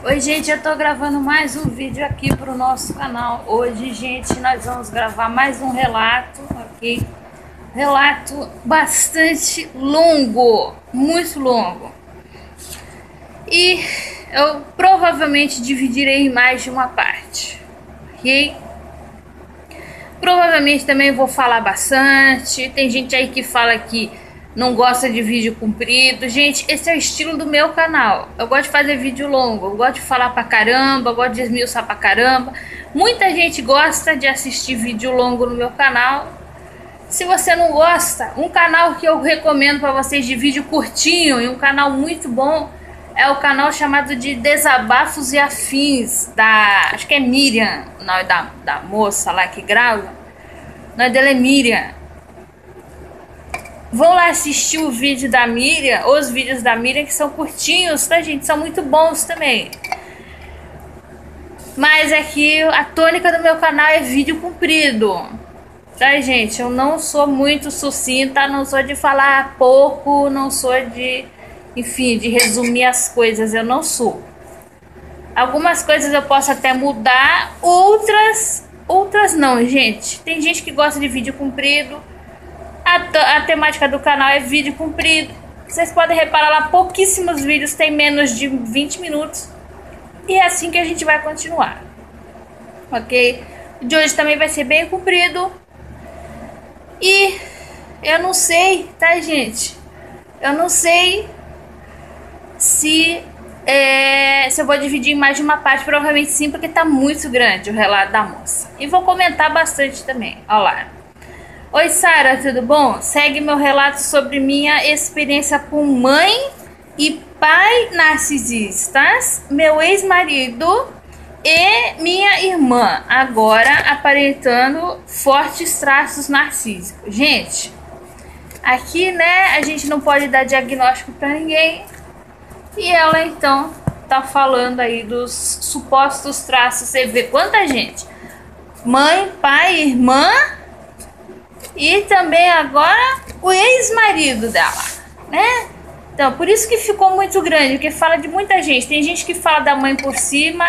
Oi, gente, eu tô gravando mais um vídeo aqui pro nosso canal. Hoje, gente, nós vamos gravar mais um relato aqui. Relato bastante longo, muito longo. E eu provavelmente dividirei em mais de uma parte, ok? Provavelmente também vou falar bastante. Tem gente aí que fala que não gosta de vídeo comprido. Gente, esse é o estilo do meu canal. Eu gosto de fazer vídeo longo, eu gosto de falar pra caramba, eu gosto de esmiuçar pra caramba. Muita gente gosta de assistir vídeo longo no meu canal. Se você não gosta, um canal que eu recomendo pra vocês de vídeo curtinho e um canal muito bom é o canal chamado de Desabafos e Afins, da, acho que é Miriam, o nome da moça lá que grava. O nome dela é Miriam. Vão lá assistir o vídeo da Miriam, os vídeos da Miriam, que são curtinhos, tá, gente? São muito bons também. Mas aqui a tônica do meu canal é vídeo comprido, tá, gente? Eu não sou muito sucinta, não sou de falar pouco, não sou de, enfim, de resumir as coisas, eu não sou. Algumas coisas eu posso até mudar, outras não, gente. Tem gente que gosta de vídeo comprido. A temática do canal é vídeo comprido. Vocês podem reparar lá, pouquíssimos vídeos tem menos de 20 minutos. E é assim que a gente vai continuar. Ok? O de hoje também vai ser bem comprido. E eu não sei, tá, gente? Eu não sei se eu vou dividir em mais de uma parte. Provavelmente sim, porque tá muito grande o relato da moça. E vou comentar bastante também. Olha lá. Oi, Sara, tudo bom? Segue meu relato sobre minha experiência com mãe e pai narcisistas, meu ex-marido e minha irmã, agora aparentando fortes traços narcísicos. Gente, aqui, né, a gente não pode dar diagnóstico pra ninguém. E ela, então, tá falando aí dos supostos traços. Você vê quanta gente? Mãe, pai, irmã... E também agora o ex-marido dela, né? Então, por isso que ficou muito grande, porque fala de muita gente. Tem gente que fala da mãe por cima,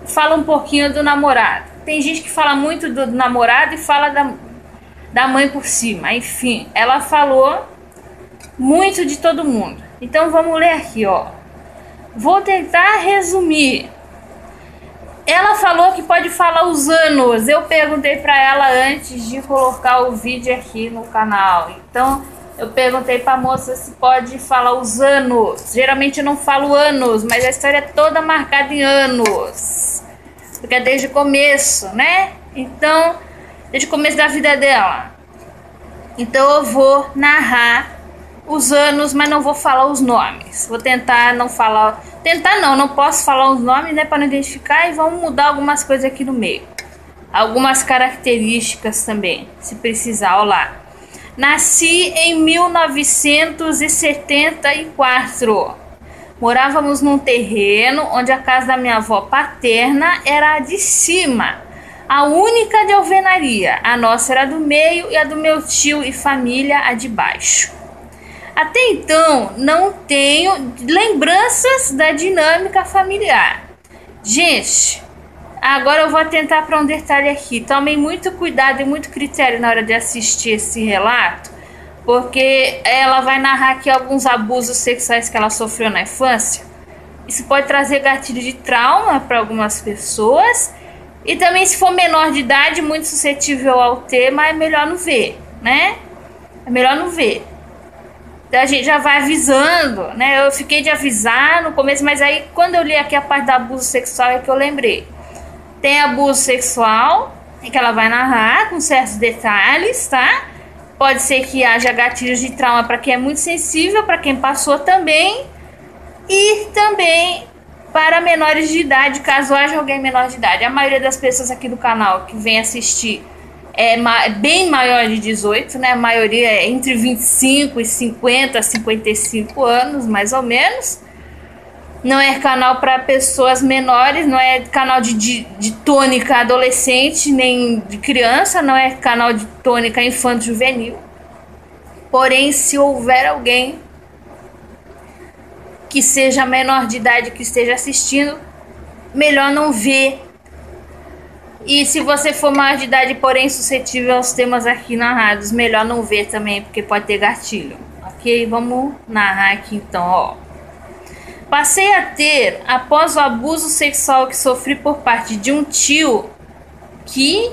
fala um pouquinho do namorado. Tem gente que fala muito do namorado e fala da mãe por cima. Enfim, ela falou muito de todo mundo. Então, vamos ler aqui, ó. Vou tentar resumir. Ela falou que pode falar os anos. Eu perguntei pra ela antes de colocar o vídeo aqui no canal. Então, eu perguntei pra moça se pode falar os anos. Geralmente eu não falo anos, mas a história é toda marcada em anos. Porque é desde o começo, né? Então, desde o começo da vida dela. Então, eu vou narrar os anos, mas não vou falar os nomes. Vou tentar não falar... Tentar não posso falar os nomes, né, para não identificar, e vamos mudar algumas coisas aqui no meio. Algumas características também, se precisar. Olha lá. Nasci em 1974. Morávamos num terreno onde a casa da minha avó paterna era a de cima, a única de alvenaria. A nossa era do meio e a do meu tio e família a de baixo. Até então, não tenho lembranças da dinâmica familiar. Gente, agora eu vou tentar para um detalhe aqui. Tomem muito cuidado e muito critério na hora de assistir esse relato, porque ela vai narrar aqui alguns abusos sexuais que ela sofreu na infância. Isso pode trazer gatilho de trauma para algumas pessoas. E também, se for menor de idade, muito suscetível ao tema, é melhor não ver, né? É melhor não ver. A gente já vai avisando, né? Eu fiquei de avisar no começo, mas aí quando eu li aqui a parte do abuso sexual é que eu lembrei. Tem abuso sexual, que ela vai narrar com certos detalhes, tá? Pode ser que haja gatilhos de trauma para quem é muito sensível, para quem passou também. E também para menores de idade, caso haja alguém menor de idade. A maioria das pessoas aqui do canal que vem assistir é bem maior de 18, né? A maioria é entre 25 e 50, 55 anos, mais ou menos. Não é canal para pessoas menores, não é canal de tônica adolescente, nem de criança, não é canal de tônica infanto-juvenil. Porém, se houver alguém que seja menor de idade que esteja assistindo, melhor não ver. E se você for maior de idade, porém suscetível aos temas aqui narrados, melhor não ver também, porque pode ter gatilho. Ok? Vamos narrar aqui então, ó. Passei a ter, após o abuso sexual que sofri por parte de um tio, que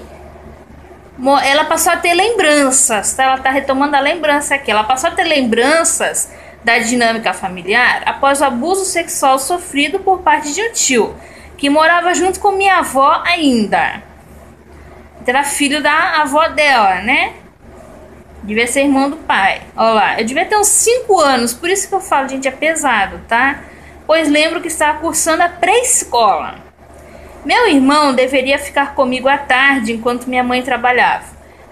ela passou a ter lembranças, tá? Ela tá retomando a lembrança aqui. Ela passou a ter lembranças da dinâmica familiar após o abuso sexual sofrido por parte de um tio, que morava junto com minha avó ainda. Era filho da avó dela, né? Devia ser irmão do pai. Olha lá, eu devia ter uns 5 anos, por isso que eu falo, gente, é pesado, tá? Pois lembro que estava cursando a pré-escola. Meu irmão deveria ficar comigo à tarde enquanto minha mãe trabalhava.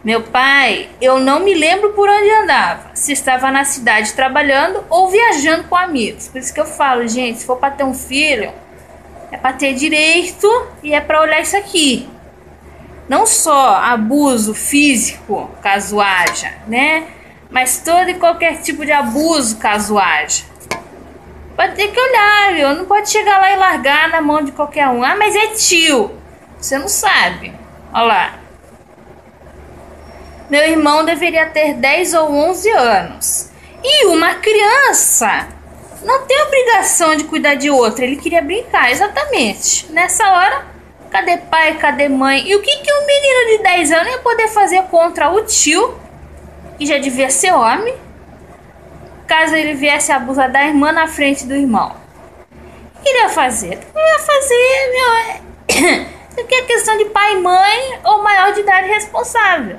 Meu pai, eu não me lembro por onde andava, se estava na cidade trabalhando ou viajando com amigos. Por isso que eu falo, gente, se for para ter um filho, é para ter direito e é para olhar isso aqui. Não só abuso físico, caso haja, né? Mas todo e qualquer tipo de abuso, caso haja. Pode ter que olhar, viu? Não pode chegar lá e largar na mão de qualquer um. Ah, mas é tio. Você não sabe. Olha lá. Meu irmão deveria ter 10 ou 11 anos. E uma criança não tem obrigação de cuidar de outra. Ele queria brincar, exatamente. Nessa hora, cadê pai, cadê mãe? E o que um menino de 10 anos ia poder fazer contra o tio, que já devia ser homem, caso ele viesse abusar da irmã na frente do irmão? O que ele ia fazer? Ele ia fazer, meu... Isso aqui é questão de pai e mãe ou maior de idade responsável.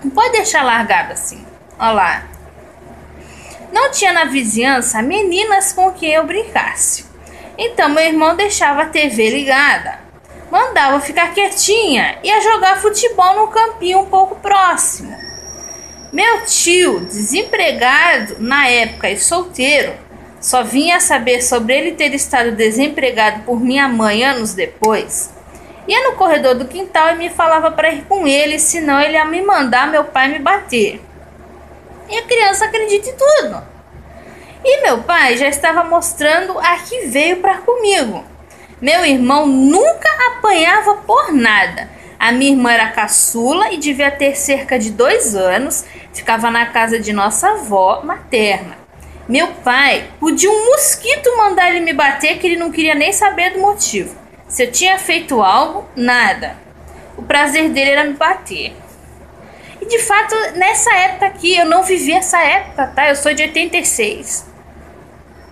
Não pode deixar largado assim. Olha lá. Não tinha na vizinhança meninas com quem eu brincasse. Então meu irmão deixava a TV ligada. Mandava ficar quietinha e ia jogar futebol no campinho um pouco próximo. Meu tio, desempregado na época e solteiro, só vinha saber sobre ele ter estado desempregado por minha mãe anos depois. Ia no corredor do quintal e me falava para ir com ele, senão ele ia me mandar meu pai me bater. E a criança acredita em tudo. E meu pai já estava mostrando a que veio para comigo. Meu irmão nunca apanhava por nada. A minha irmã era caçula e devia ter cerca de 2 anos. Ficava na casa de nossa avó materna. Meu pai podia um mosquito mandar ele me bater, que ele não queria nem saber do motivo. Se eu tinha feito algo, nada. O prazer dele era me bater. E de fato, nessa época aqui, eu não vivi essa época, tá? Eu sou de 86.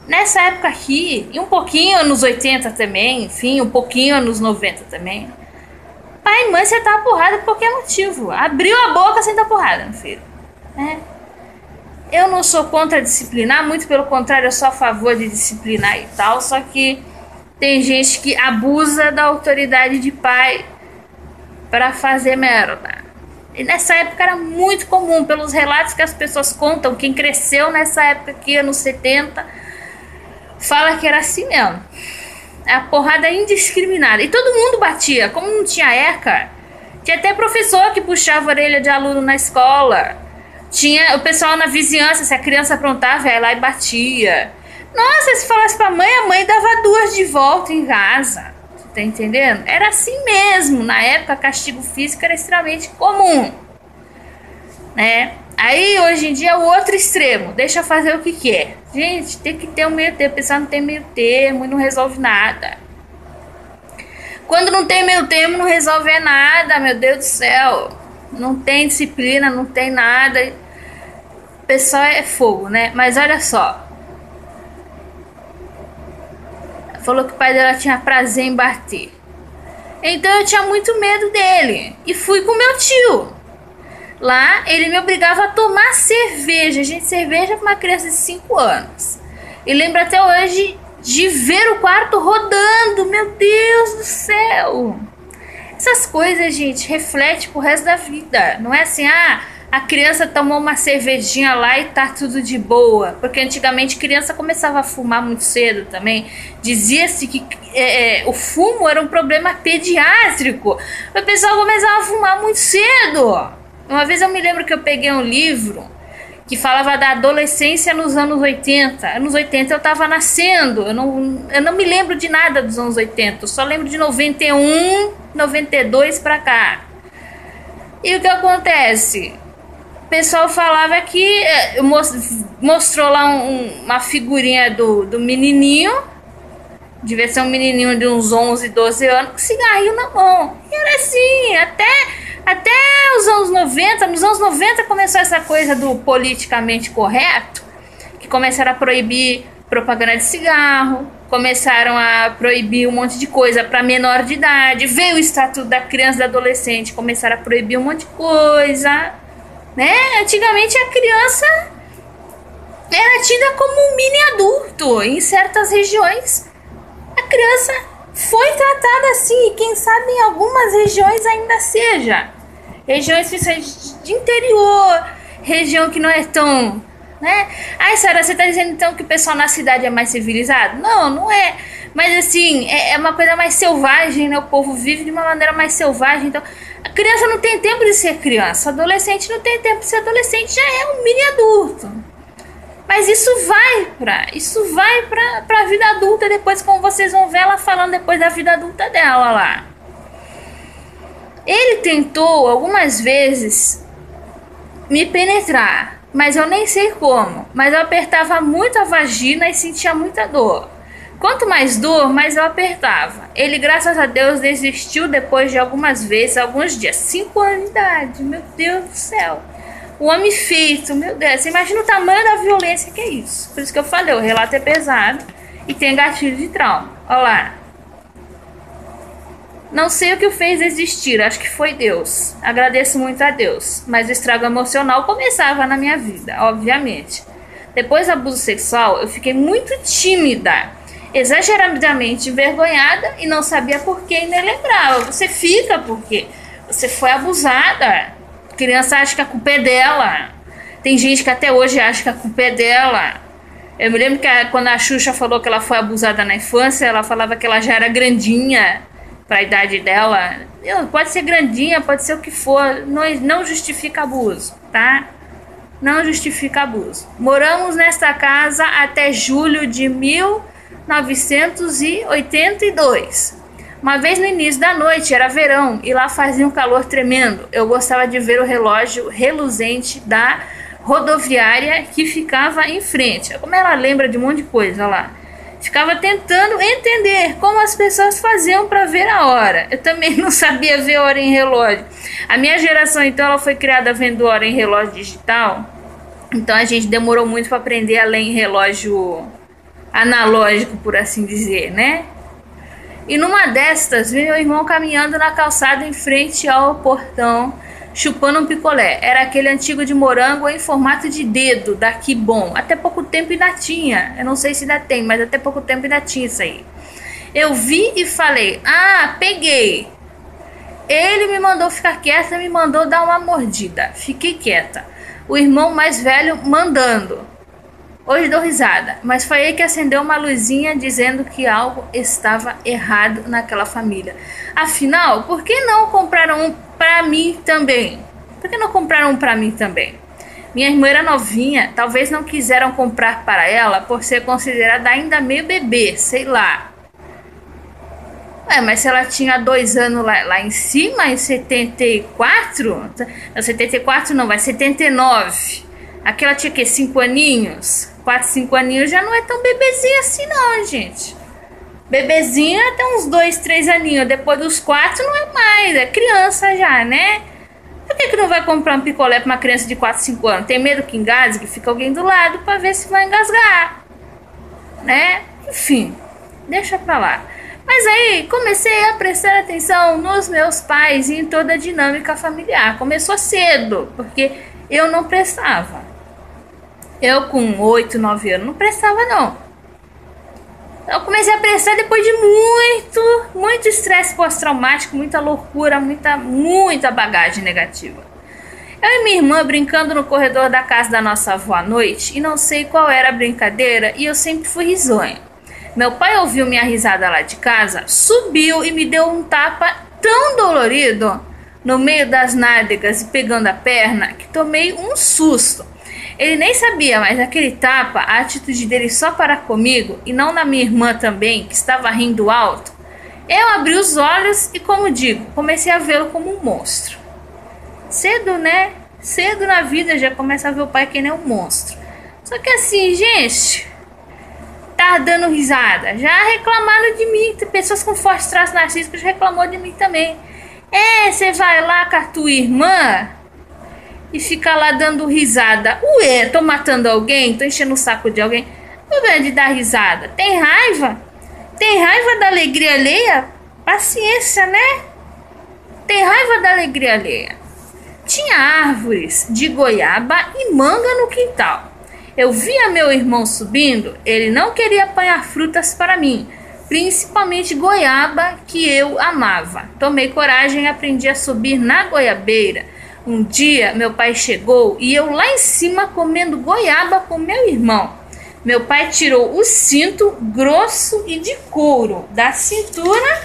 Nessa época aqui, e um pouquinho anos 80 também, enfim, um pouquinho anos 90 também. Pai e mãe, você tá porrada por qualquer motivo. Abriu a boca, você tá porrada, meu filho. Eu não sou contra disciplinar, muito pelo contrário, eu sou a favor de disciplinar e tal, só que tem gente que abusa da autoridade de pai para fazer merda. E nessa época era muito comum, pelos relatos que as pessoas contam, quem cresceu nessa época aqui, anos 70, fala que era assim mesmo. A porrada indiscriminada. E todo mundo batia. Como não tinha ECA, tinha até professor que puxava a orelha de aluno na escola. Tinha o pessoal na vizinhança, se a criança aprontava, ia lá e batia. Nossa, se falasse pra mãe, a mãe dava 2 de volta em casa. Tá entendendo? Era assim mesmo. Na época, castigo físico era extremamente comum, né? Aí, hoje em dia, é o outro extremo. Deixa fazer o que quer. Gente, tem que ter um meio termo. O pessoal não tem meio termo e não resolve nada. Quando não tem meio termo, não resolve nada, meu Deus do céu. Não tem disciplina, não tem nada. O pessoal é fogo, né? Mas olha só. Falou que o pai dela tinha prazer em bater. Então eu tinha muito medo dele. E fui com meu tio. Lá ele me obrigava a tomar cerveja. Gente, cerveja para uma criança de 5 anos. E lembro até hoje de ver o quarto rodando. Meu Deus do céu. Essas coisas, gente, reflete pro resto da vida. Não é assim, a criança tomou uma cervejinha lá e tá tudo de boa. Porque antigamente criança começava a fumar muito cedo também. Dizia-se que o fumo era um problema pediátrico. O pessoal começava a fumar muito cedo. Uma vez eu me lembro que eu peguei um livro que falava da adolescência nos anos 80. Anos 80 eu tava nascendo, eu não me lembro de nada dos anos 80, eu só lembro de 91, 92 pra cá. E o que acontece? O pessoal falava que mostrou lá uma figurinha do menininho, devia ser um menininho de uns 11, 12 anos, com cigarrinho na mão. E era assim, até os anos 90. Nos anos 90 começou essa coisa do politicamente correto, que começaram a proibir propaganda de cigarro, começaram a proibir um monte de coisa para menor de idade, veio o Estatuto da Criança e do Adolescente, começaram a proibir um monte de coisa, né? Antigamente a criança era tida como um mini adulto. Em certas regiões a criança foi tratada assim, e quem sabe em algumas regiões ainda seja. Regiões de interior, região que não é tão, né? Ai, Sara, você tá dizendo então que o pessoal na cidade é mais civilizado? Não, não é. Mas assim, é uma coisa mais selvagem, né? O povo vive de uma maneira mais selvagem. Então, a criança não tem tempo de ser criança, o adolescente não tem tempo de ser adolescente, já é um mini adulto. Mas isso vai pra vida adulta depois, como vocês vão ver ela falando depois da vida adulta dela lá. Ele tentou algumas vezes me penetrar, mas eu nem sei como. Mas eu apertava muito a vagina e sentia muita dor. Quanto mais dor, mais eu apertava. Ele, graças a Deus, desistiu depois de algumas vezes, alguns dias. 5 anos de idade, meu Deus do céu. O homem feito, meu Deus. Você imagina o tamanho da violência que é isso. Por isso que eu falei, o relato é pesado e tem gatilho de trauma. Olha lá. Não sei o que o fez existir, acho que foi Deus. Agradeço muito a Deus, mas o estrago emocional começava na minha vida, obviamente. Depois do abuso sexual, eu fiquei muito tímida, exageradamente envergonhada e não sabia por que e nem lembrava. Você fica porque você foi abusada. A criança acha que a culpa é dela. Tem gente que até hoje acha que a culpa é dela. Eu me lembro que quando a Xuxa falou que ela foi abusada na infância, ela falava que ela já era grandinha para a idade dela. Pode ser grandinha, pode ser o que for, não justifica abuso, tá? Não justifica abuso. Moramos nesta casa até julho de 1982. Uma vez no início da noite, era verão, e lá fazia um calor tremendo. Eu gostava de ver o relógio reluzente da rodoviária que ficava em frente. Como ela lembra de um monte de coisa, olha lá. Ficava tentando entender como as pessoas faziam para ver a hora. Eu também não sabia ver hora em relógio. A minha geração, então, ela foi criada vendo hora em relógio digital. Então a gente demorou muito para aprender a ler em relógio analógico, por assim dizer, né? E numa destas, vi meu irmão caminhando na calçada em frente ao portão, chupando um picolé. Era aquele antigo de morango em formato de dedo, da Que Bom. Até pouco tempo ainda tinha. Eu não sei se ainda tem, mas até pouco tempo ainda tinha isso aí. Eu vi e falei, peguei. Ele me mandou ficar quieta, me mandou dar uma mordida. Fiquei quieta. O irmão mais velho mandando. Hoje dou risada, mas foi aí que acendeu uma luzinha dizendo que algo estava errado naquela família. Afinal, por que não compraram um para mim também? Por que não compraram um para mim também? Minha irmã era novinha, talvez não quiseram comprar para ela por ser considerada ainda meio bebê, sei lá. Mas se ela tinha 2 anos lá em cima, em 74? Não, 74 não, vai 79. Aquela tinha que 5 aninhos? 4, 5 aninhos já não é tão bebezinha assim não, gente. Bebezinha até uns 2, 3 aninhos. Depois dos 4 não é mais, é criança já, né? Por que não vai comprar um picolé para uma criança de 4, 5 anos? Tem medo que engasgue? Fica alguém do lado para ver se vai engasgar, né? Enfim, deixa pra lá. Mas aí comecei a prestar atenção nos meus pais e em toda a dinâmica familiar. Começou cedo, porque eu não prestava. Eu com 8, 9 anos não prestava não. Eu comecei a prestar depois de muito estresse pós-traumático, muita loucura, muita bagagem negativa. Eu e minha irmã brincando no corredor da casa da nossa avó à noite, e não sei qual era a brincadeira, e eu sempre fui risonha. Meu pai ouviu minha risada lá de casa, subiu e me deu um tapa tão dolorido no meio das nádegas e pegando a perna que tomei um susto. Ele nem sabia, mas aquele tapa, a atitude dele só para comigo e não na minha irmã também, que estava rindo alto. Eu abri os olhos e, como digo, comecei a vê-lo como um monstro. Cedo, né? Cedo na vida já começa a ver o pai que nem um monstro. Só que assim, gente, tá dando risada. Já reclamaram de mim. Tem pessoas com fortes traços narcísicos já reclamou de mim também. Você vai lá com a tua irmã e fica lá dando risada. Ué, tô matando alguém? Tô enchendo o saco de alguém? Não de dar risada. Tem raiva? Tem raiva da alegria alheia? Paciência, né? Tem raiva da alegria alheia. Tinha árvores de goiaba e manga no quintal. Eu via meu irmão subindo, ele não queria apanhar frutas para mim, principalmente goiaba, que eu amava. Tomei coragem e aprendi a subir na goiabeira. Um dia meu pai chegou e eu lá em cima comendo goiaba com meu irmão. Meu pai tirou o cinto grosso e de couro da cintura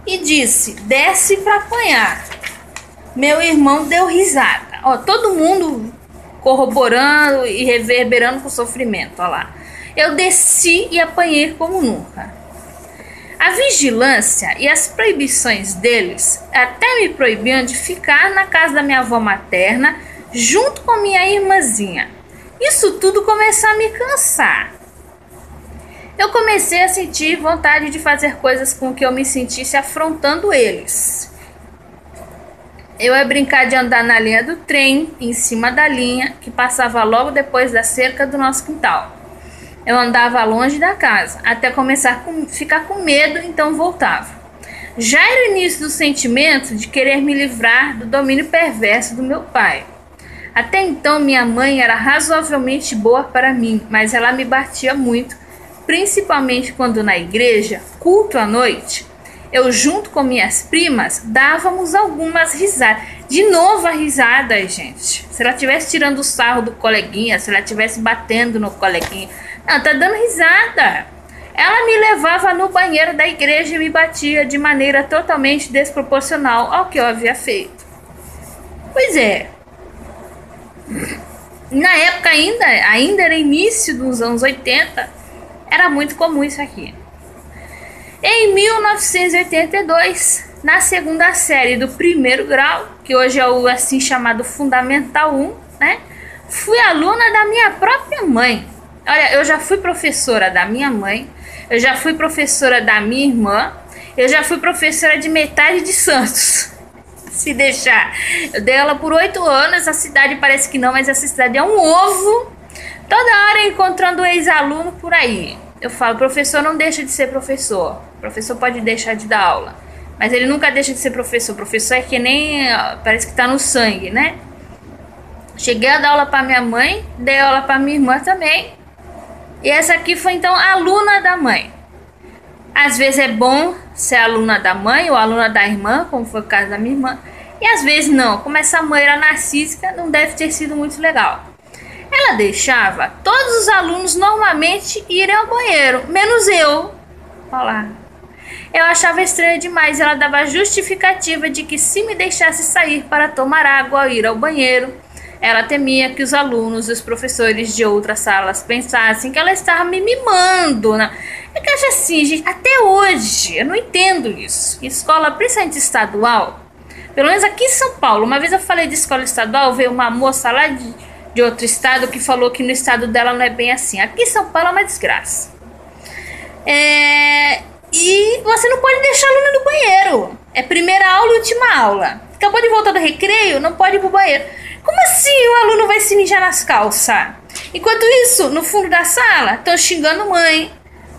e disse: desce para apanhar. Meu irmão deu risada. Ó, todo mundo corroborando e reverberando com o sofrimento. Ó lá. Eu desci e apanhei como nunca. A vigilância e as proibições deles até me proibiam de ficar na casa da minha avó materna junto com minha irmãzinha. Isso tudo começou a me cansar. Eu comecei a sentir vontade de fazer coisas com que eu me sentisse afrontando eles. Eu ia brincar de andar na linha do trem, em cima da linha, que passava logo depois da cerca do nosso quintal. Eu andava longe da casa, até começar a ficar com medo, então voltava. Já era o início do sentimento de querer me livrar do domínio perverso do meu pai. Até então minha mãe era razoavelmente boa para mim, mas ela me batia muito, principalmente quando na igreja, culto à noite, eu junto com minhas primas dávamos algumas risadas. De novo a risada, gente. Se ela estivesse tirando o sarro do coleguinha, se ela estivesse batendo no coleguinha. Não, tá dando risada. Ela me levava no banheiro da igreja e me batia de maneira totalmente desproporcional ao que eu havia feito. Pois é. Na época ainda era início dos anos 80, era muito comum isso aqui. Em 1982, na segunda série do primeiro grau, que hoje é o assim chamado Fundamental 1, né? Fui aluna da minha própria mãe. Olha, eu já fui professora da minha mãe, eu já fui professora da minha irmã, eu já fui professora de metade de Santos. Se deixar. Eu dei aula por 8 anos, a cidade parece que não, mas essa cidade é um ovo. Toda hora encontrando ex-aluno por aí. Eu falo, professor não deixa de ser professor. O professor pode deixar de dar aula, mas ele nunca deixa de ser professor. O professor é que nem, parece que tá no sangue, né? Cheguei a dar aula para minha mãe, dei aula para minha irmã também. E essa aqui foi então a aluna da mãe. Às vezes é bom ser aluna da mãe ou aluna da irmã, como foi o caso da minha irmã. E às vezes não, como essa mãe era narcísica, não deve ter sido muito legal. Ela deixava todos os alunos normalmente irem ao banheiro, menos eu. Olha lá. Eu achava estranho demais. Ela dava justificativa de que se me deixasse sair para tomar água ou ir ao banheiro, ela temia que os alunos e os professores de outras salas pensassem que ela estava me mimando, né? É que eu acho assim, gente, até hoje, eu não entendo isso. Escola, principalmente estadual, pelo menos aqui em São Paulo, uma vez eu falei de escola estadual, veio uma moça lá de outro estado que falou que no estado dela não é bem assim. Aqui em São Paulo é uma desgraça. E você não pode deixar aluno no banheiro. É primeira aula e última aula. Acabou de voltar do recreio, não pode ir pro banheiro. Como assim o aluno vai se mijar nas calças? Enquanto isso, no fundo da sala, estão xingando mãe.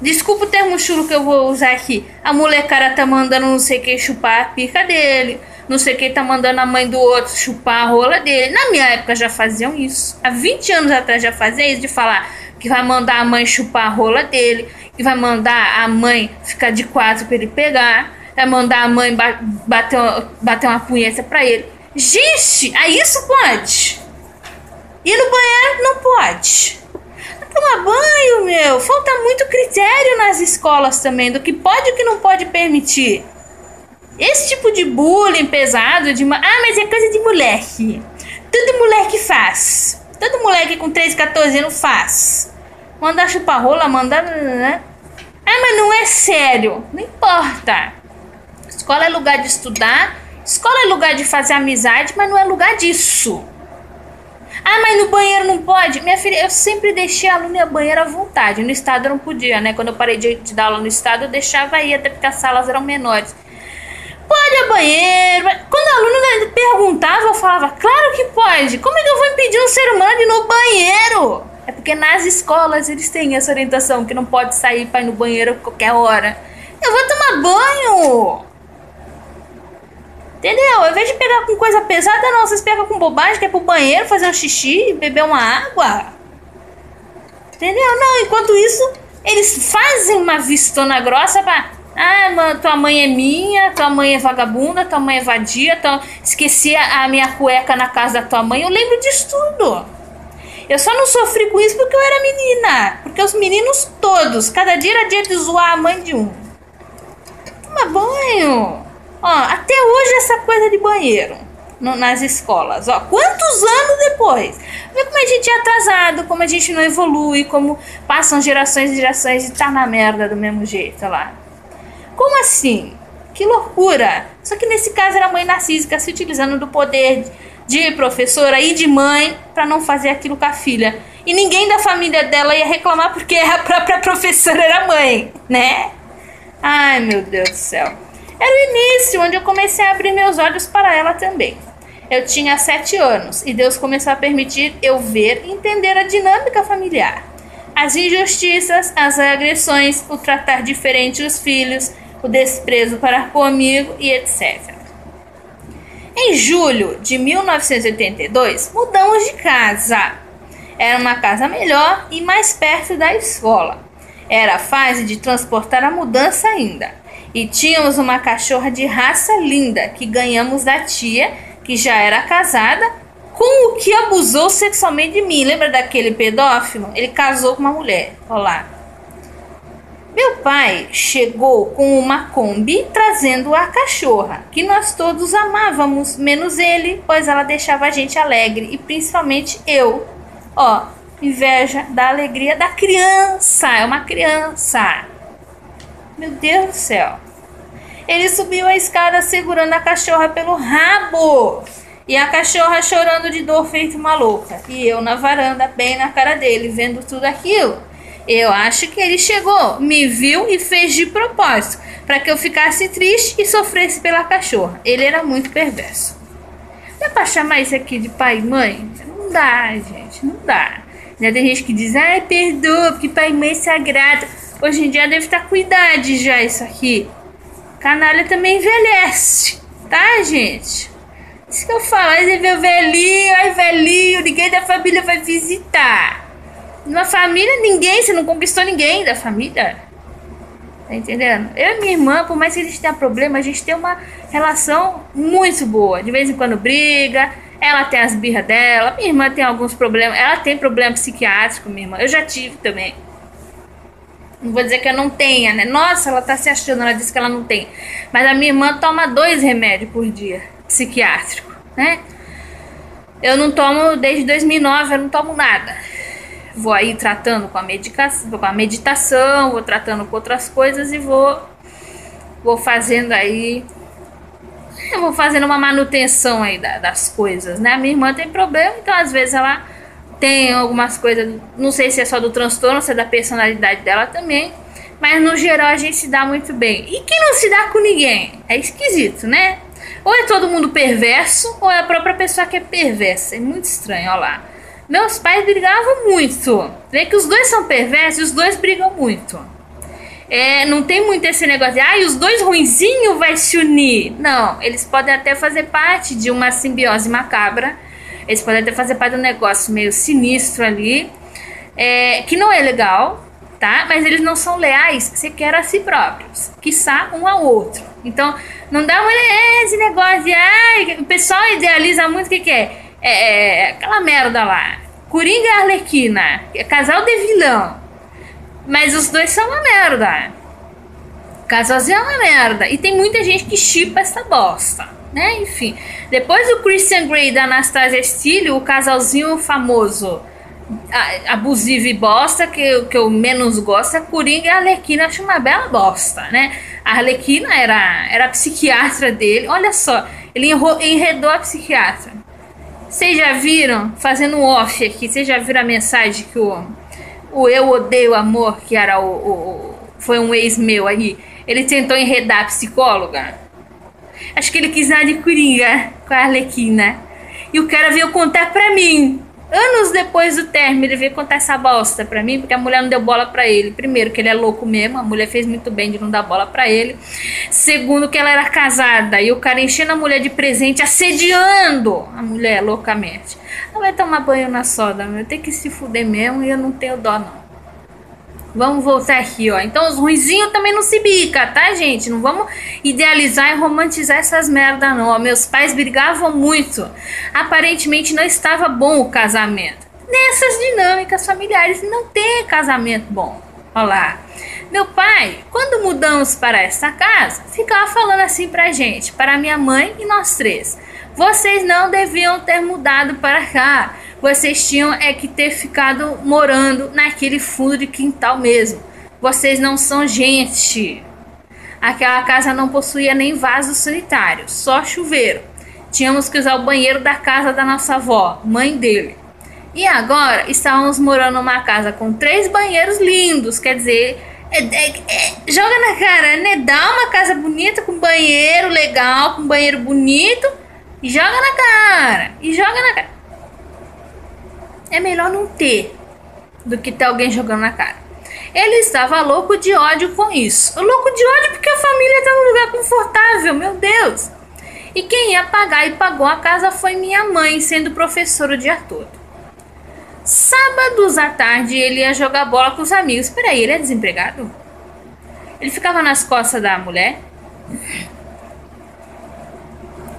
Desculpa o termo chulo que eu vou usar aqui. A molecada tá mandando não sei quem chupar a pica dele. Não sei quem tá mandando a mãe do outro chupar a rola dele. Na minha época já faziam isso. Há 20 anos atrás já faziam isso, de falar que vai mandar a mãe chupar a rola dele, que vai mandar a mãe ficar de quatro pra ele pegar, vai mandar a mãe bater uma punheta pra ele. Gente, aí isso pode. Ir no banheiro não pode. Tomar banho, meu. Falta muito critério nas escolas também do que pode e o que não pode permitir. Esse tipo de bullying pesado, mas é coisa de moleque. Tudo moleque faz. Todo moleque com 13, 14 anos faz. Manda chupar rola, manda... né? Ah, mas não é sério. Não importa. Escola é lugar de estudar. Escola é lugar de fazer amizade, mas não é lugar disso. Ah, mas no banheiro não pode? Minha filha, eu sempre deixei a aluna ir ao banheiro à vontade. No estado eu não podia, né? Quando eu parei de dar aula no estado, eu deixava ir, até porque as salas eram menores. Pode ir ao banheiro. Quando a aluna perguntava, eu falava, claro que pode. Como é que eu vou impedir um ser humano de ir no banheiro? É porque nas escolas eles têm essa orientação, que não pode sair para ir no banheiro a qualquer hora. Eu vou tomar banho. Entendeu? Ao invés de pegar com coisa pesada, não. Vocês pegam com bobagem, que é pro banheiro, fazer um xixi, beber uma água. Entendeu? Não, enquanto isso, eles fazem uma vistona grossa pra... Ah, mano, tua mãe é minha, tua mãe é vagabunda, tua mãe é vadia, esqueci a minha cueca na casa da tua mãe. Eu lembro disso tudo. Eu só não sofri com isso porque eu era menina. Porque os meninos todos, cada dia era dia de zoar a mãe de um. Toma banho. Ó, até hoje essa coisa de banheiro nas escolas. Ó, quantos anos depois? Vê como a gente é atrasado, como a gente não evolui, como passam gerações e gerações e tá na merda do mesmo jeito, olha lá. Como assim? Que loucura! Só que nesse caso era a mãe narcísica se utilizando do poder de professora e de mãe para não fazer aquilo com a filha. E ninguém da família dela ia reclamar porque a própria professora era mãe, né? Ai, meu Deus do céu. Era o início onde eu comecei a abrir meus olhos para ela também. Eu tinha 7 anos e Deus começou a permitir eu ver e entender a dinâmica familiar. As injustiças, as agressões, o tratar diferente os filhos, o desprezo para comigo e etc. Em julho de 1982, mudamos de casa. Era uma casa melhor e mais perto da escola. Era a fase de transportar a mudança ainda. E tínhamos uma cachorra de raça linda que ganhamos da tia, que já era casada, com o que abusou sexualmente de mim. Lembra daquele pedófilo? Ele casou com uma mulher. Olha lá. Meu pai chegou com uma Kombi trazendo a cachorra, que nós todos amávamos, menos ele, pois ela deixava a gente alegre, e principalmente eu. Ó, inveja da alegria da criança, é uma criança. Meu Deus do céu. Ele subiu a escada segurando a cachorra pelo rabo. E a cachorra chorando de dor feito uma louca. E eu na varanda, bem na cara dele, vendo tudo aquilo. Eu acho que ele chegou, me viu e fez de propósito, para que eu ficasse triste e sofresse pela cachorra. Ele era muito perverso. Dá pra chamar isso aqui de pai e mãe? Não dá, gente, não dá. Já tem gente que diz, ai, perdoa, porque pai e mãe é sagrado. Hoje em dia deve estar com idade já isso aqui. Canalha também envelhece, tá, gente? Isso que eu falo, aí você vê o velhinho, ai, velhinho, ninguém da família vai visitar. Na família, ninguém, você não conquistou ninguém da família. Tá entendendo? Eu e minha irmã, por mais que a gente tenha problema, a gente tem uma relação muito boa. De vez em quando briga, ela tem as birras dela, minha irmã tem alguns problemas, ela tem problema psiquiátrico, minha irmã. Eu já tive também. Não vou dizer que eu não tenha, né? Nossa, ela tá se achando, ela disse que ela não tem. Mas a minha irmã toma 2 remédios por dia, psiquiátrico, né? Eu não tomo, desde 2009, eu não tomo nada. Vou aí tratando com a medicação, com a meditação, vou tratando com outras coisas e vou fazendo aí... Eu vou fazendo uma manutenção aí das coisas, né? A minha irmã tem problema, então às vezes ela... Tem algumas coisas, não sei se é só do transtorno, se é da personalidade dela também. Mas no geral a gente se dá muito bem. E quem não se dá com ninguém? É esquisito, né? Ou é todo mundo perverso, ou é a própria pessoa que é perversa. É muito estranho, olha lá. Meus pais brigavam muito. Vê que os dois são perversos e os dois brigam muito. Não tem muito esse negócio de os dois ruinzinhos vai se unir. Não, eles podem até fazer parte de uma simbiose macabra. Eles podem até fazer parte de um negócio meio sinistro ali, que não é legal, tá? Mas eles não são leais sequer a si próprios, quiçá um ao outro. Então, não dá esse negócio de... o pessoal idealiza muito o que é aquela merda lá. Coringa e Arlequina, casal de vilão. Mas os dois são uma merda. Casalzinho é uma merda. E tem muita gente que shippa essa bosta. né? Enfim, depois do Christian Grey e da Anastasia Steele, o casalzinho famoso, abusivo e bosta, que eu menos gosto, a Coringa e a Arlequina, acho uma bela bosta, né? A Arlequina era a psiquiatra dele, olha só, ele enredou a psiquiatra. Vocês já viram, fazendo um off aqui, vocês já viram a mensagem que o Eu Odeio Amor, que era foi um ex meu aí, ele tentou enredar a psicóloga? Acho que ele quis nada de Coringa com a Arlequina. E o cara veio contar pra mim. Anos depois do término, ele veio contar essa bosta pra mim, porque a mulher não deu bola pra ele. Primeiro, que ele é louco mesmo, a mulher fez muito bem de não dar bola pra ele. Segundo, que ela era casada e o cara enchendo a mulher de presente, assediando a mulher loucamente. Ela vai tomar banho na soda, meu. Tem que se fuder mesmo e eu não tenho dó, não. Vamos voltar aqui, ó. Então os ruizinhos também não se bica, tá, gente? Não vamos idealizar e romantizar essas merda, não. Ó, meus pais brigavam muito. Aparentemente não estava bom o casamento. Nessas dinâmicas familiares não tem casamento bom. Olha lá. Meu pai, quando mudamos para essa casa, ficava falando assim pra gente, para minha mãe e nós três. Vocês não deviam ter mudado para cá. Vocês tinham que ter ficado morando naquele fundo de quintal mesmo. Vocês não são gente. Aquela casa não possuía nem vaso sanitário, só chuveiro. Tínhamos que usar o banheiro da casa da nossa avó, mãe dele. E agora estávamos morando numa casa com 3 banheiros lindos. Quer dizer, joga na cara, né? Dá uma casa bonita com banheiro legal, com banheiro bonito. E joga na cara. E joga na cara. É melhor não ter do que ter alguém jogando na cara. Ele estava louco de ódio com isso. Louco de ódio porque a família está num lugar confortável, meu Deus. E quem ia pagar e pagou a casa foi minha mãe, sendo professora o dia todo. Sábados à tarde ele ia jogar bola com os amigos. Peraí, ele é desempregado? Ele ficava nas costas da mulher?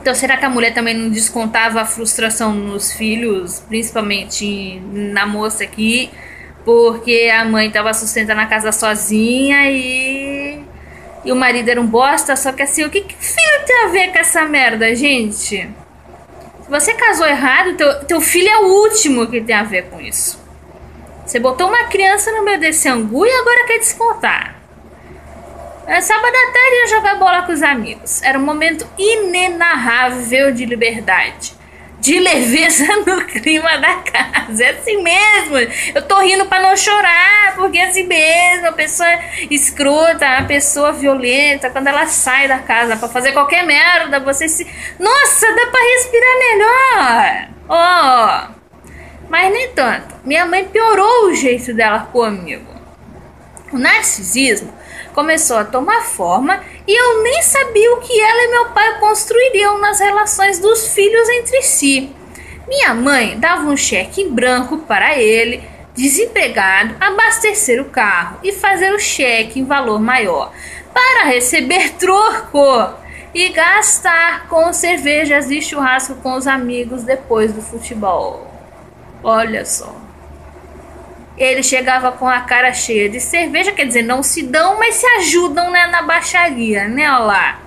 Então, será que a mulher também não descontava a frustração nos filhos, principalmente na moça aqui, porque a mãe estava sustentando a casa sozinha e o marido era um bosta? Só que assim, o que filho tem a ver com essa merda, gente? Se você casou errado, teu filho é o último que tem a ver com isso. Você botou uma criança no meio desse angu e agora quer descontar. Sábado à tarde ia jogar bola com os amigos. Era um momento inenarrável de liberdade, de leveza no clima da casa. É assim mesmo. Eu tô rindo pra não chorar, porque é assim mesmo. A pessoa escrota, a pessoa violenta, quando ela sai da casa pra fazer qualquer merda, você se... Nossa, dá pra respirar melhor. Mas nem tanto. Minha mãe piorou o jeito dela comigo. O narcisismo começou a tomar forma e eu nem sabia o que ela e meu pai construiriam nas relações dos filhos entre si. Minha mãe dava um cheque em branco para ele, desempregado, abastecer o carro e fazer o cheque em valor maior para receber troco e gastar com cervejas e churrasco com os amigos depois do futebol. Olha só. Ele chegava com a cara cheia de cerveja, quer dizer, não se dão, mas se ajudam, né, na baixaria, né, olha lá.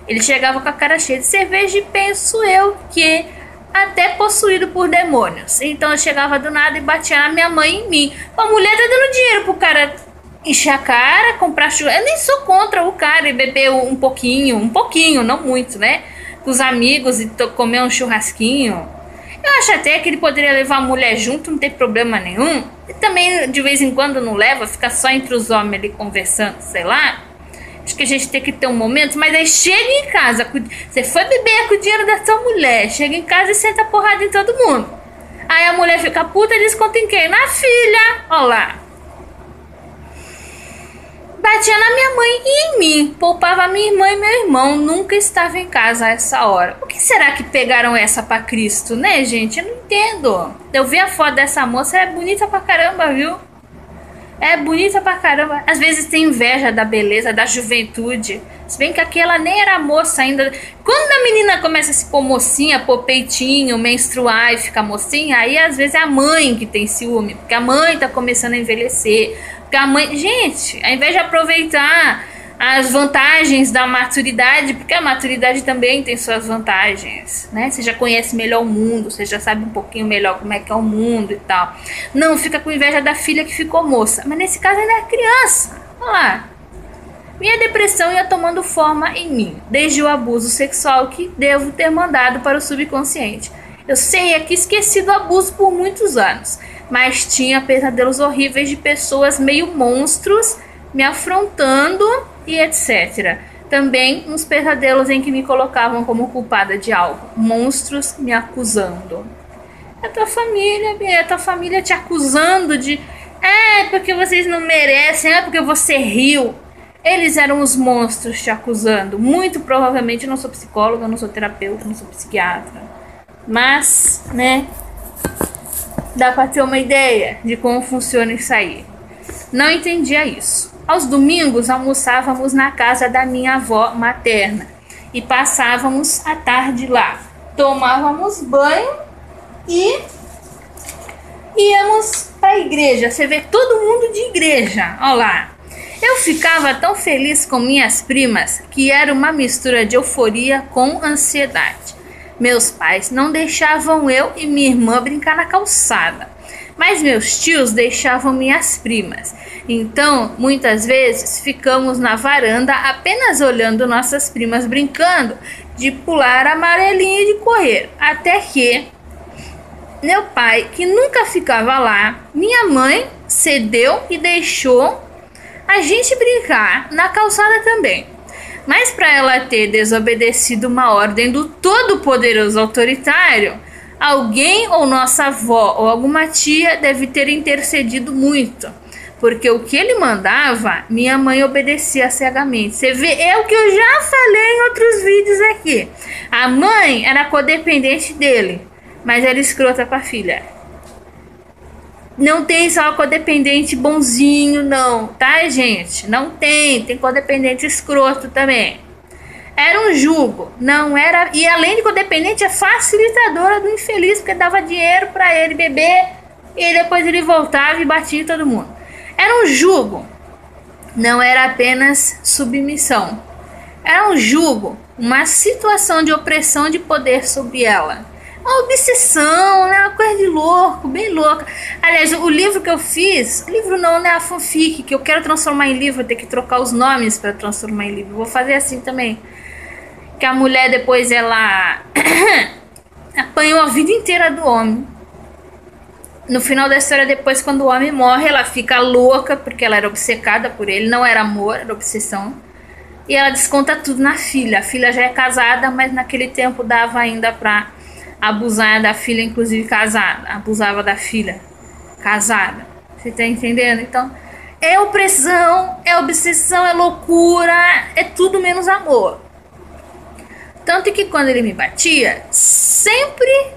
Ele chegava com a cara cheia de cerveja e penso eu que até possuído por demônios. Então eu chegava do nada e batia na minha mãe e em mim. A mulher tá dando dinheiro pro cara encher a cara, comprar churrasco. Eu nem sou contra o cara e beber um pouquinho, não muito, né, com os amigos e comer um churrasquinho. Eu acho até que ele poderia levar a mulher junto, não tem problema nenhum. E também, de vez em quando, não leva, fica só entre os homens ali conversando, sei lá. Acho que a gente tem que ter um momento, mas aí chega em casa, você foi beber com o dinheiro da sua mulher, chega em casa e senta a porrada em todo mundo. Aí a mulher fica puta e desconta em quem? Na filha, ó lá. Batia na minha mãe e em mim, poupava minha irmã e meu irmão, nunca estava em casa a essa hora. O que será que pegaram essa pra Cristo, né, gente? Eu não entendo. Eu vi a foto dessa moça, é bonita pra caramba, viu? É bonita pra caramba. Às vezes tem inveja da beleza, da juventude. Se bem que aqui ela nem era moça ainda. Quando a menina começa a se pôr mocinha, pôr peitinho, menstruar e ficar mocinha, aí às vezes é a mãe que tem ciúme, porque a mãe tá começando a envelhecer. Porque a mãe... Gente, ao invés de aproveitar as vantagens da maturidade, porque a maturidade também tem suas vantagens, né? Você já conhece melhor o mundo, você já sabe um pouquinho melhor como é que é o mundo e tal. Não fica com inveja da filha que ficou moça, mas nesse caso ainda é criança. Olha lá. Minha depressão ia tomando forma em mim, desde o abuso sexual que devo ter mandado para o subconsciente. Eu sei que esqueci do abuso por muitos anos, mas tinha pesadelos horríveis de pessoas meio monstros me afrontando e etc. Também uns pesadelos em que me colocavam como culpada de algo, monstros me acusando. É tua família te acusando de porque vocês não merecem, porque você riu. Eles eram os monstros te acusando. Muito provavelmente, eu não sou psicóloga, eu não sou terapeuta, eu não sou psiquiatra. Mas, né, dá pra ter uma ideia de como funciona isso aí. Não entendia isso. Aos domingos almoçávamos na casa da minha avó materna e passávamos a tarde lá. Tomávamos banho e íamos pra igreja. Você vê todo mundo de igreja, ó lá. Eu ficava tão feliz com minhas primas que era uma mistura de euforia com ansiedade. Meus pais não deixavam eu e minha irmã brincar na calçada, mas meus tios deixavam minhas primas. Então, muitas vezes, ficamos na varanda apenas olhando nossas primas brincando de pular amarelinha e de correr. Até que meu pai, que nunca ficava lá, minha mãe cedeu e deixou a gente brincar na calçada também. Mas para ela ter desobedecido uma ordem do todo-poderoso autoritário, alguém ou nossa avó ou alguma tia deve ter intercedido muito. Porque o que ele mandava, minha mãe obedecia cegamente. Você vê, é o que eu já falei em outros vídeos aqui. A mãe era codependente dele, mas era escrota com a filha. Não tem só codependente bonzinho, não, tá, gente? Não tem, tem codependente escroto também. Era um jugo, não era. E além de codependente, é facilitadora do infeliz, porque dava dinheiro pra ele beber e depois ele voltava e batia em todo mundo. Era um jugo, não era apenas submissão. Era um jugo, uma situação de opressão de poder sobre ela. Uma obsessão, né? Uma coisa de louco, bem louca. Aliás, o livro que eu fiz, livro não, né? A fanfic, que eu quero transformar em livro, ter que trocar os nomes para transformar em livro. Vou fazer assim também. Que a mulher depois ela apanhou a vida inteira do homem. No final da história, depois, quando o homem morre, ela fica louca, porque ela era obcecada por ele. Não era amor, era obsessão. E ela desconta tudo na filha. A filha já é casada, mas naquele tempo dava ainda pra abusar da filha, inclusive casada. Abusava da filha casada. Você tá entendendo? Então, é opressão, é obsessão, é loucura, é tudo menos amor. Tanto que quando ele me batia, sempre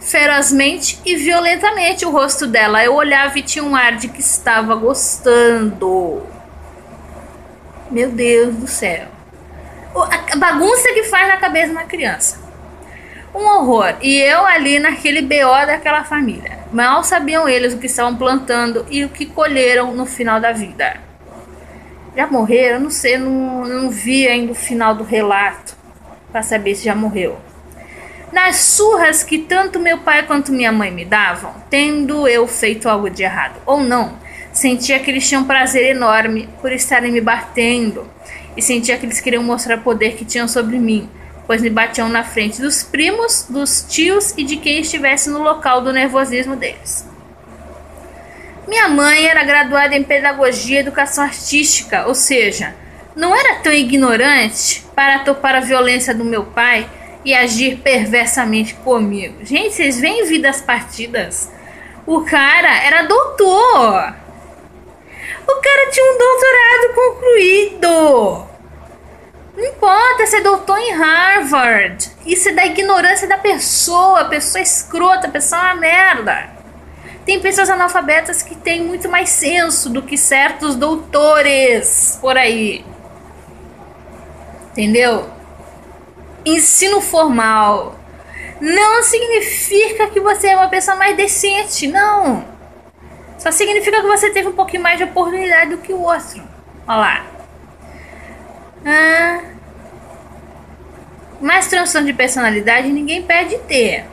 ferozmente e violentamente o rosto dela. Eu olhava e tinha um ar de que estava gostando. Meu Deus do céu. A bagunça que faz na cabeça de uma criança. Um horror. E eu ali naquele BO daquela família. Mal sabiam eles o que estavam plantando e o que colheram no final da vida. Já morreram? Não sei, não vi ainda o final do relato para saber se já morreu. Nas surras que tanto meu pai quanto minha mãe me davam, tendo eu feito algo de errado ou não, sentia que eles tinham prazer enorme por estarem me batendo e sentia que eles queriam mostrar o poder que tinham sobre mim, pois me batiam na frente dos primos, dos tios e de quem estivesse no local do nervosismo deles. Minha mãe era graduada em pedagogia e educação artística, ou seja, não era tão ignorante para topar a violência do meu pai e agir perversamente comigo. Gente, vocês veem vidas partidas? O cara era doutor. O cara tinha um doutorado concluído. Não importa ser doutor em Harvard. Isso é da ignorância da pessoa. A pessoa é escrota, a pessoa é uma merda. Tem pessoas analfabetas que têm muito mais senso do que certos doutores por aí. Entendeu? Ensino formal não significa que você é uma pessoa mais decente, não. Só significa que você teve um pouquinho mais de oportunidade do que o outro. Olha lá. Ah, mas transtorno de personalidade ninguém pede ter.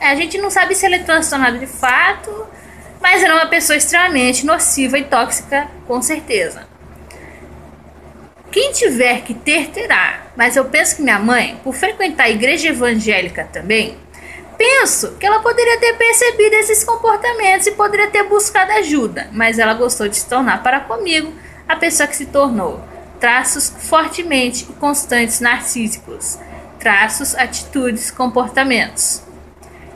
A gente não sabe se ele é transtornado de fato, mas era uma pessoa extremamente nociva e tóxica, com certeza. Quem tiver que ter, terá. Mas eu penso que minha mãe, por frequentar a igreja evangélica também, penso que ela poderia ter percebido esses comportamentos e poderia ter buscado ajuda. Mas ela gostou de se tornar para comigo a pessoa que se tornou. Traços fortemente e constantes narcísicos. Traços, atitudes, comportamentos.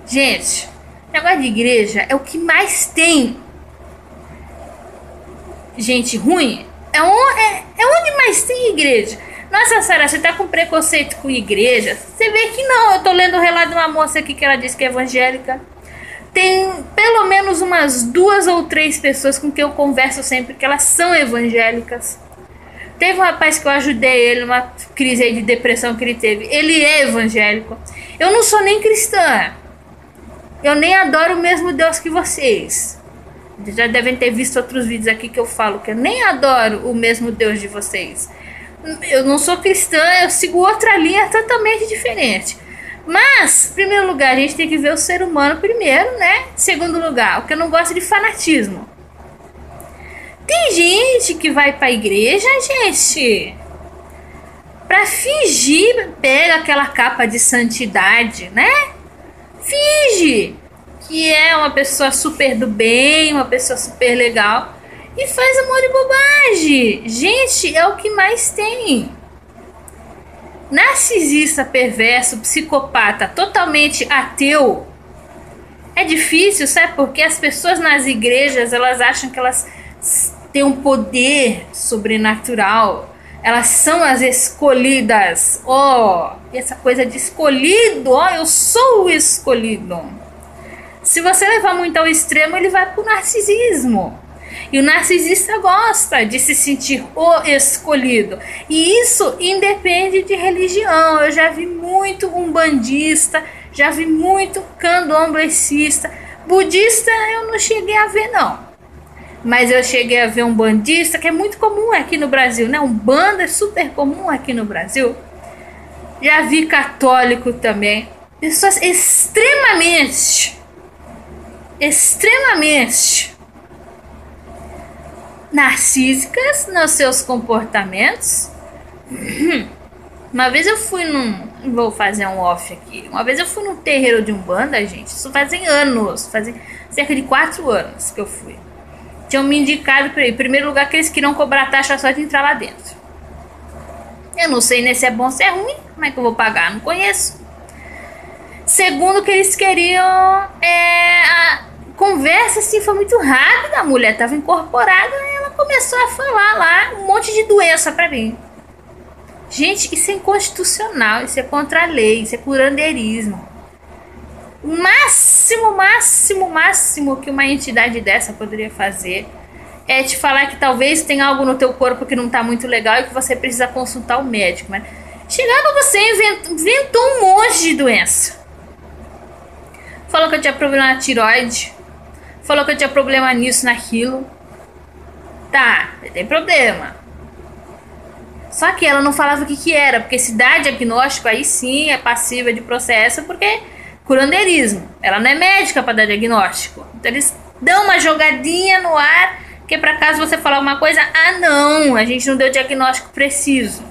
Gente, negócio de igreja é o que mais tem. Gente ruim é onde mais tem igreja. Nossa, Sara, você tá com preconceito com igreja? Você vê que não. Eu tô lendo o relato de uma moça aqui que ela disse que é evangélica. Tem pelo menos umas 2 ou 3 pessoas com quem eu converso sempre que elas são evangélicas. Teve um rapaz que eu ajudei ele numa crise aí de depressão que ele teve. Ele é evangélico. Eu não sou nem cristã. Eu nem adoro o mesmo Deus que vocês. Já devem ter visto outros vídeos aqui que eu falo que eu nem adoro o mesmo Deus de vocês. Eu não sou cristã, eu sigo outra linha totalmente diferente. Mas, em primeiro lugar, a gente tem que ver o ser humano primeiro, né? Em segundo lugar, o que eu não gosto de fanatismo. Tem gente que vai pra igreja, gente, pra fingir, pega aquela capa de santidade, né? Finge que é uma pessoa super do bem, uma pessoa super legal e faz um monte de bobagem. Gente, é o que mais tem. Narcisista, perverso, psicopata, totalmente ateu. É difícil, sabe? Porque as pessoas nas igrejas, elas acham que elas têm um poder sobrenatural. Elas são as escolhidas. E essa coisa de escolhido, eu sou o escolhido. Se você levar muito ao extremo, ele vai pro narcisismo. E o narcisista gosta de se sentir o escolhido. E isso independe de religião. Eu já vi muito umbandista, já vi muito candomblessista. Budista eu não cheguei a ver, não. Mas eu cheguei a ver um bandista, que é muito comum aqui no Brasil, né? Umbanda é super comum aqui no Brasil. Já vi católico também. Pessoas extremamente narcísicas nos seus comportamentos. Uma vez eu fui vou fazer um off aqui. Uma vez eu fui num terreiro de Umbanda, gente. Isso fazem anos. Fazem cerca de 4 anos que eu fui. Tinham me indicado para ir. Em primeiro lugar, que eles queriam cobrar taxa só de entrar lá dentro. Eu não sei nem se é bom ou se é ruim. Como é que eu vou pagar? Não conheço. Segundo, que eles queriam a conversa assim foi muito rápida. A mulher estava incorporada e ela começou a falar lá um monte de doença para mim. Gente, isso é inconstitucional, isso é contra a lei, isso é curandeirismo. O máximo que uma entidade dessa poderia fazer é te falar que talvez tenha algo no teu corpo que não tá muito legal e que você precisa consultar o médico. Mas chegando, você inventou um monte de doença. Falou que eu tinha problema na tireoide. Falou que eu tinha problema nisso, naquilo. Tá, tem problema. Só que ela não falava o que era, porque se dá diagnóstico, aí sim é passível de processo, porque curandeirismo. Ela não é médica para dar diagnóstico. Então eles dão uma jogadinha no ar, que é para caso você falar uma coisa, não, a gente não deu diagnóstico preciso.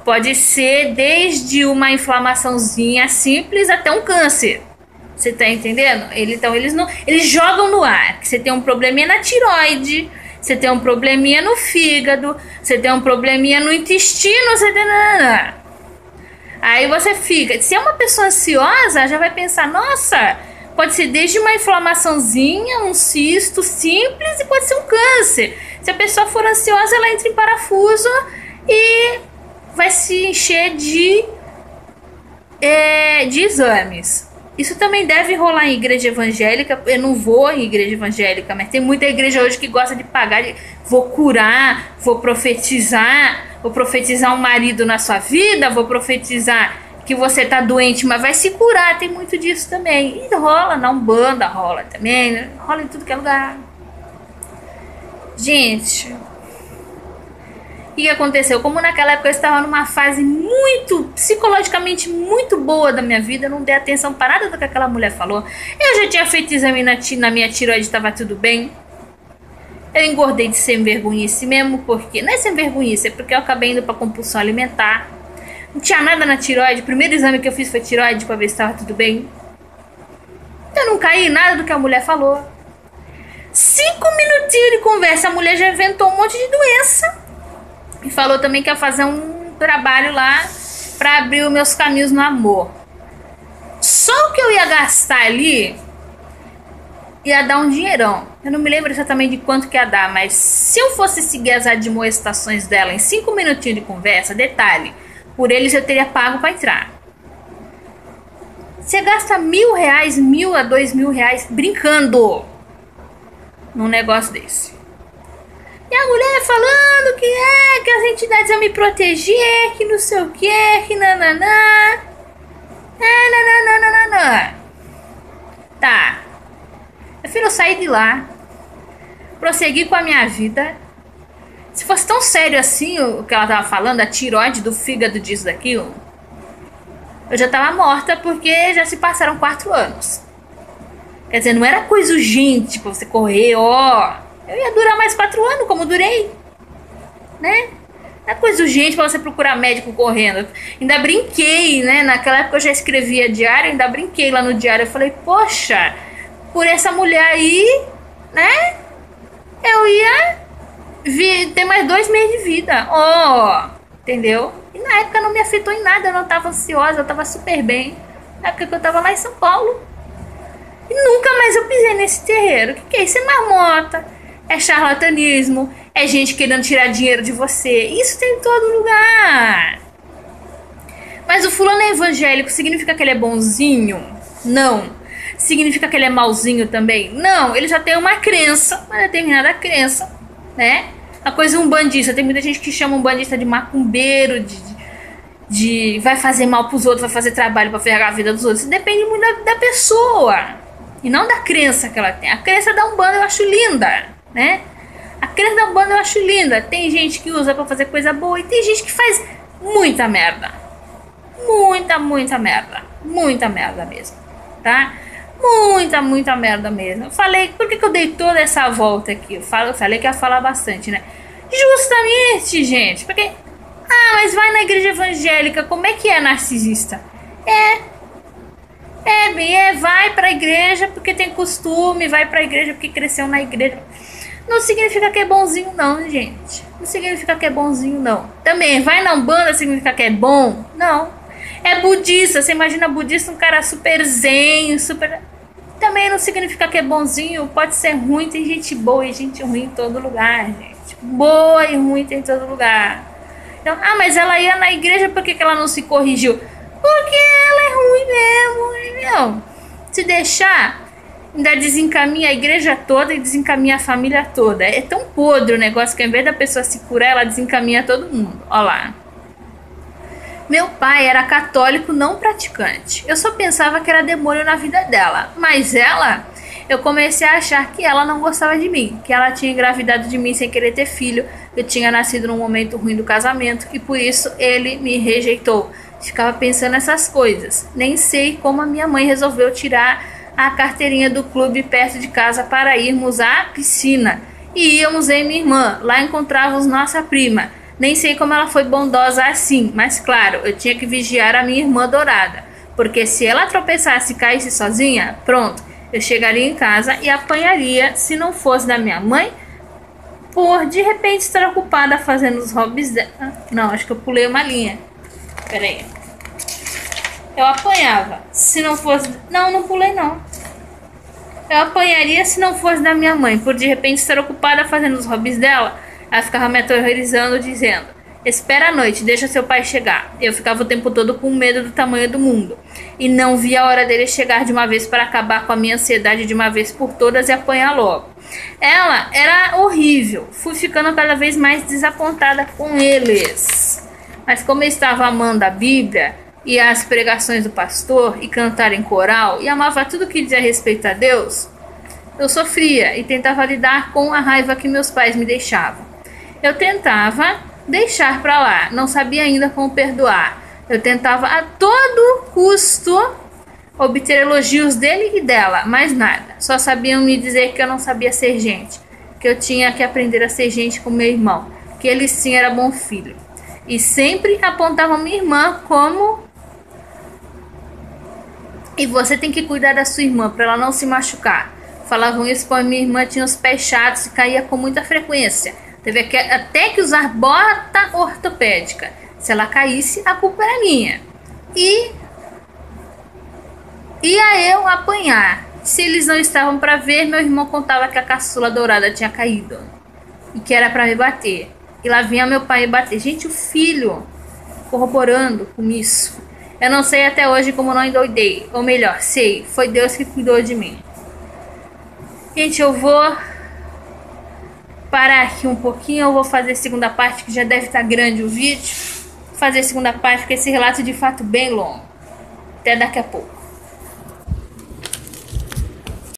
Pode ser desde uma inflamaçãozinha simples até um câncer. Você tá entendendo? Então eles jogam no ar que você tem um probleminha na tireoide, você tem um probleminha no fígado, você tem um probleminha no intestino, você tem... Aí você fica... Se é uma pessoa ansiosa, já vai pensar, nossa, pode ser desde uma inflamaçãozinha, um cisto simples e pode ser um câncer. Se a pessoa for ansiosa, ela entra em parafuso e vai se encher de exames. Isso também deve rolar em igreja evangélica. Eu não vou em igreja evangélica, mas tem muita igreja hoje que gosta de pagar. Vou curar, vou profetizar um marido na sua vida, vou profetizar que você tá doente, mas vai se curar. Tem muito disso também. E rola na Umbanda, rola também, né? Rola em tudo que é lugar. Gente, O que aconteceu? Como naquela época eu estava numa fase muito, psicologicamente muito boa da minha vida, eu não dei atenção para nada do que aquela mulher falou. Eu já tinha feito exame na minha tireoide, estava tudo bem. Eu engordei de sem vergonhice mesmo, porque não é sem vergonhice, é porque eu acabei indo para compulsão alimentar. Não tinha nada na tireoide, o primeiro exame que eu fiz foi tireoide para ver se estava tudo bem. Eu não caí em nada do que a mulher falou. 5 minutinhos de conversa, a mulher já inventou um monte de doença. E falou também que ia fazer um trabalho lá para abrir os meus caminhos no amor. Só o que eu ia gastar ali ia dar um dinheirão. Eu não me lembro exatamente de quanto que ia dar, mas se eu fosse seguir as admoestações dela em 5 minutinhos de conversa, detalhe, por eles eu teria pago para entrar. Você gasta R$1.000, R$1.000 a R$2.000 brincando num negócio desse. E a mulher falando que as entidades iam me proteger, que não sei o que, que nananã. Nananã. Tá. Eu filho, eu saí de lá, prossegui com a minha vida. Se fosse tão sério assim o que ela tava falando, a tireoide do fígado disso, daquilo, eu já tava morta, porque já se passaram 4 anos. Quer dizer, não era coisa urgente pra você correr, eu ia durar mais 4 anos, como durei, né? Não é coisa urgente pra você procurar médico correndo. Ainda brinquei, né? Naquela época eu já escrevia diário, ainda brinquei lá no diário. Eu falei, poxa, por essa mulher aí, né? Eu ia ter mais 2 meses de vida. Entendeu? E na época não me afetou em nada, eu não tava ansiosa, eu tava super bem. Na época que eu tava lá em São Paulo. E nunca mais eu pisei nesse terreiro. O que é isso? É marmota. É charlatanismo, é gente querendo tirar dinheiro de você. Isso tem em todo lugar. Mas o fulano é evangélico, significa que ele é bonzinho? Não. Significa que ele é malzinho também? Não. Ele já tem uma crença, uma determinada crença, né? A coisa umbandista. Tem muita gente que chama um bandista de macumbeiro, de vai fazer mal pros outros, vai fazer trabalho pra ferrar a vida dos outros. Isso depende muito da pessoa. E não da crença que ela tem. A crença da Umbanda eu acho linda, né? A crença da Umbanda eu acho linda. Tem gente que usa pra fazer coisa boa e tem gente que faz muita merda. Muita merda. Muita merda mesmo, tá? Muita merda mesmo. Eu falei, por que eu dei toda essa volta aqui? Eu falei que ia falar bastante, né? Justamente, gente, porque... mas vai na igreja evangélica, como é que é narcisista? Vai pra igreja porque tem costume, vai pra igreja porque cresceu na igreja. Não significa que é bonzinho não, gente. Não significa que é bonzinho não. Também, vai na Umbanda significa que é bom? Não. É budista, você imagina budista, um cara super zen, super... Também não significa que é bonzinho, pode ser ruim, tem gente boa e gente ruim em todo lugar, gente. Boa e ruim tem em todo lugar. Então, mas ela ia na igreja, por que ela não se corrigiu? Porque ela é ruim mesmo, meu. Se deixar, ainda desencaminha a igreja toda e desencaminha a família toda. É tão podre o negócio que ao invés da pessoa se curar, ela desencaminha todo mundo. Olha lá. Meu pai era católico não praticante. Eu só pensava que era demônio na vida dela. Mas eu comecei a achar que ela não gostava de mim. Que ela tinha engravidado de mim sem querer ter filho. Eu tinha nascido num momento ruim do casamento. E por isso ele me rejeitou. Ficava pensando nessas coisas. Nem sei como a minha mãe resolveu tirar a carteirinha do clube perto de casa para irmos à piscina. E íamos eu e minha irmã. Lá encontrávamos nossa prima. Nem sei como ela foi bondosa assim, mas claro, eu tinha que vigiar a minha irmã dourada, porque se ela tropeçasse e caísse sozinha, pronto, eu chegaria em casa e apanharia, se não fosse da minha mãe, por de repente estar ocupada fazendo os hobbies dela. Não, acho que eu pulei uma linha. Pera aí. Eu apanhava, se não fosse... Não pulei não. Eu apanharia se não fosse da minha mãe, por de repente estar ocupada fazendo os hobbies dela. Ela ficava me aterrorizando, dizendo: espera a noite, deixa seu pai chegar. Eu ficava o tempo todo com medo do tamanho do mundo. E não via a hora dele chegar de uma vez para acabar com a minha ansiedade de uma vez por todas e apanhar logo. Ela era horrível. Fui ficando cada vez mais desapontada com eles. Mas como eu estava amando a Bíblia e as pregações do pastor e cantar em coral e amava tudo que dizia respeito a Deus, eu sofria e tentava lidar com a raiva que meus pais me deixavam. Eu tentava deixar pra lá. Não sabia ainda como perdoar. Eu tentava a todo custo obter elogios dele e dela, mais nada. Só sabiam me dizer que eu não sabia ser gente, que eu tinha que aprender a ser gente com meu irmão, que ele sim era bom filho. E sempre apontavam minha irmã como: e você tem que cuidar da sua irmã para ela não se machucar. Falavam isso porque minha irmã tinha os pés chatos e caía com muita frequência. Teve até que usar bota ortopédica. Se ela caísse, a culpa era minha. E ia eu apanhar. Se eles não estavam para ver, meu irmão contava que a caçula dourada tinha caído e que era para me bater. E lá vinha meu pai me bater. Gente, o filho corroborando com isso. Eu não sei até hoje como não endoidei. Ou melhor, sei, foi Deus que cuidou de mim. Gente, eu vou parar aqui um pouquinho. Eu vou fazer a segunda parte, que já deve estar grande o vídeo. Vou fazer a segunda parte, porque esse relato é de fato bem longo. Até daqui a pouco.